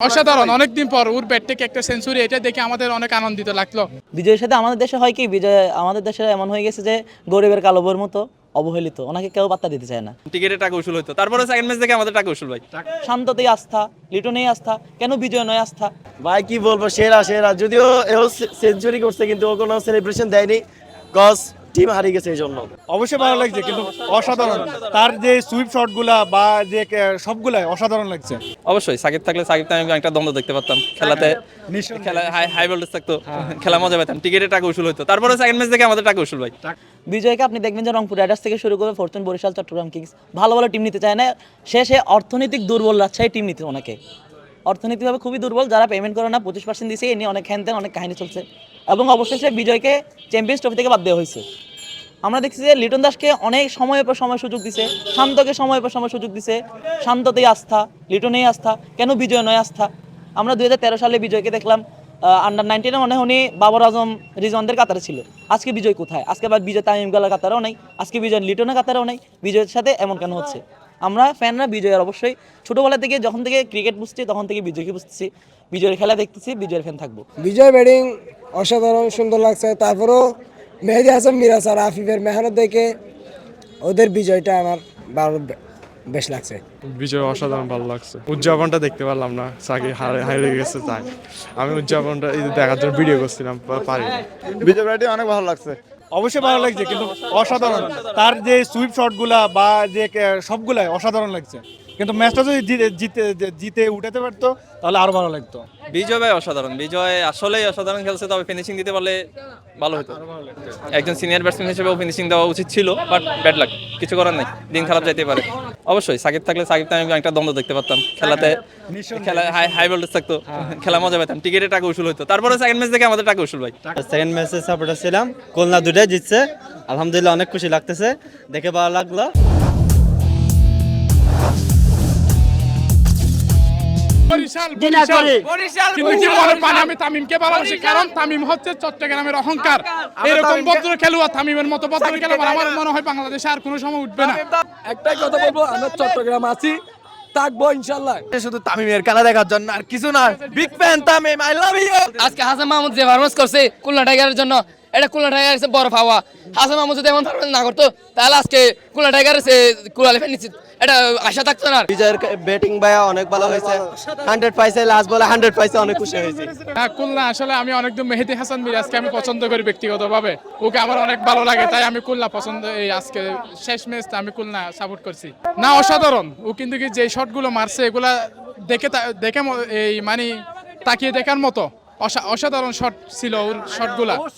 অসাধারণ, অনেকদিন পর ওর ব্যাট থেকে একটা সেঞ্চুরি, এটা দেখে আমাদের অনেক আনন্দিত লাগলো। বিজয়ের সাথে আমাদের দেশে হয় কি, বিজয় আমাদের দেশে এমন হয়ে গেছে যে গরিবের কালো বউয়ের মতো অবহেলিত, ওনাকে কেউ পাত্তা দিতে চায় না। টিকেটের টাকা উসুল হতো, তারপরে সেকেন্ড ম্যাচ দেখে আমাদের টাকা উসুল ভাই। শান্ততেই আস্থা, লিটনেই আস্থা, কেন বিজয় নয় আস্থা? ভাই কি বলবো, সেরা সেরা। যদিও এও সেঞ্চুরি করছে কিন্তু ও কোনো সেলিব্রেশন দেয়নি, কজ টিম হারিয়ে গেছে এই জন্য। অবশ্যই ভালো লাগছে, কিন্তু অসাধারণ। তার যে সুইপ শটগুলা বা যে সবগুলাই অসাধারণ লাগছে। অবশ্যই সাকিব থাকলে সাকিব তামিম একটা দ্বন্দ্ব দেখতে পারতাম খেলাতে, খেলা হাই ভোল্টেজ থাকতো, খেলা মজা পেতাম, টিকেটের টাকা উসুল হতো, তারপরে সেকেন্ড ম্যাচ দেখে আমাদের টাকা উসুল ভাই। বিজয়কে আপনি দেখবেন যে রংপুর রাইডার্স থেকে শুরু করে ফরচুন, বরিশাল, চট্টগ্রাম কিংস ভালো ভালো টিম নিতে চায় না। শেষে অর্থনৈতিক দুর্বল রাজশাহী টিম নিতে ওনাকে, অর্থনৈতিকভাবে খুবই দুর্বল, যারা পেমেন্ট করে না 25% দিয়েছে, এ নিয়ে অনেক হ্যান অনেক কাহিনী চলছে। এবং অবশেষে বিজয়কে চ্যাম্পিয়ন্স ট্রফি থেকে বাদ দেওয়া হয়েছে। আমরা দেখছি যে লিটন দাসকে অনেক সময়ের পর সময় সুযোগ দিছে, শান্তকে সময়ের পর সময় সুযোগ দিছে। শান্ততেই আস্থা, লিটনেই আস্থা, কেন বিজয় নয় আস্থা? আমরা 2013 সালে বিজয়কে দেখলাম আন্ডার-19 মনে হয় উনি বাবর আজম, রিজওয়ানদের কাতারে ছিল। আজকে বিজয় কোথায়? আজকে আবার বিজয় তামিম ইকবালের কাতারেও নেই, আজকে বিজয় লিটনের কাতারেও নেই। বিজয়ের সাথে এমন কেন হচ্ছে? আমরা ফ্যানরা বিজয়ের অবশ্যই ছোটোবেলা থেকে, যখন থেকে ক্রিকেট বুঝছি তখন থেকে বিজয়কে বুঝতেছি, বিজয়ের খেলা দেখতেছি, বিজয়ের ফ্যান থাকবো। বিজয় ব্যাটিং অসাধারণ সুন্দর লাগছে। তারপরেও মেহেদী হাসান, মিরাজ আর আফিফের মেহনত দেখে ওদের বিজয়টা আমার ভালো বেশ লাগছে। বিজয় অসাধারণ ভালো লাগছে। উদযাপনটা দেখতে পারলাম না, সাকিব হারিয়ে গেছে তাই আমি উদযাপনটা দেখার জন্য ভিডিও করছিলাম, পারিনি। বিজয় ব্যাটিং অনেক ভালো লাগছে। অবশ্যই ভালো লাগছে, কিন্তু অসাধারণ। তার যে সুইপ শটগুলা বা যে সবগুলাই অসাধারণ লাগছে। কিন্তু ম্যাচটা যদি জিতে উঠাতে পারতো তাহলে আরো ভালো লাগতো। বিজয় ভাই অসাধারণ, বিজয় আসলেই অসাধারণ খেলছে, তবে ফিনিশিং দিতে পারলে ভালো হতো। একজন সিনিয়র ব্যাটসম্যান হিসেবে ফিনিশিং দেওয়া উচিত ছিল, বাট ব্যাড লাক, কিছু করার নাই, দিন খারাপ যাইতে পারে। অবশ্যই সাকিব থাকলে সাকিব তামিম একটা দ্বন্দ্ব দেখতে পারতাম খেলাতে, খেলা হাই ভোল্টেজ থাকতো, খেলা মজা পেতাম, টিকেটের টাকা উসুল হতো, তারপরে সেকেন্ড ম্যাচ দেখে আমাদের টাকা উসুল ভাই। সেকেন্ড ম্যাচে সাপোর্টার ছিলাম, খুলনা দুটাই জিতছে, আলহামদুলিল্লাহ অনেক খুশি লাগতেছে, দেখে ভালো লাগলো। আমি তামিমকে ভালোবাসি, কারণ তামিম হচ্ছে চট্টগ্রামের অহংকার। এরকম ভদ্র খেলোয়াড়, তামিমের মতো ভদ্র খেলোয়াড় আমার মনে হয় বাংলাদেশে আর কোনো সময় উঠবে না। একটাই কথা বলবো, আমরা চট্টগ্রাম আছি, থাকবো ইনশাল্লাহ। শুধু তামিমের খেলা দেখার জন্য আর কিছু না। Big fan Tamim, I love you. আজকে হাসান মাহমুদ যে পারফরমেন্স করছে খুলনা টাইগারের জন্য, এটা খুলনা টাইগারের বড় পাওয়া। হাসান মাহমুদ যদি এমন পারফরমেন্স না করতো তাহলে আজকে খুলনা টাইগারের কুড়ালে ফেল এটা আশা থাকতো না। বিজয়ের ব্যাটিং ভাইয়া অনেক ভালো হয়েছে, 100 পাইছে, লাস্ট বলে 100 পাইছে, অনেক খুশি হয়েছে। খুলনা আসলে আমি অনেকদিন মেহেদী হাসান মিরাজকে আমি পছন্দ করি ব্যক্তিগতভাবে, ওকে আমার অনেক ভালো লাগে, তাই আমি খুলনা পছন্দ। এই আজকে শেষ ম্যাচটা আমি খুলনা সাপোর্ট করছি। না অসাধারণ, ও কিন্তু কি যে শটগুলো মারছে এগুলা দেখে এই মানে তাকিয়ে দেখার মতো অসাধারণ শট ছিল ওর শটগুলা।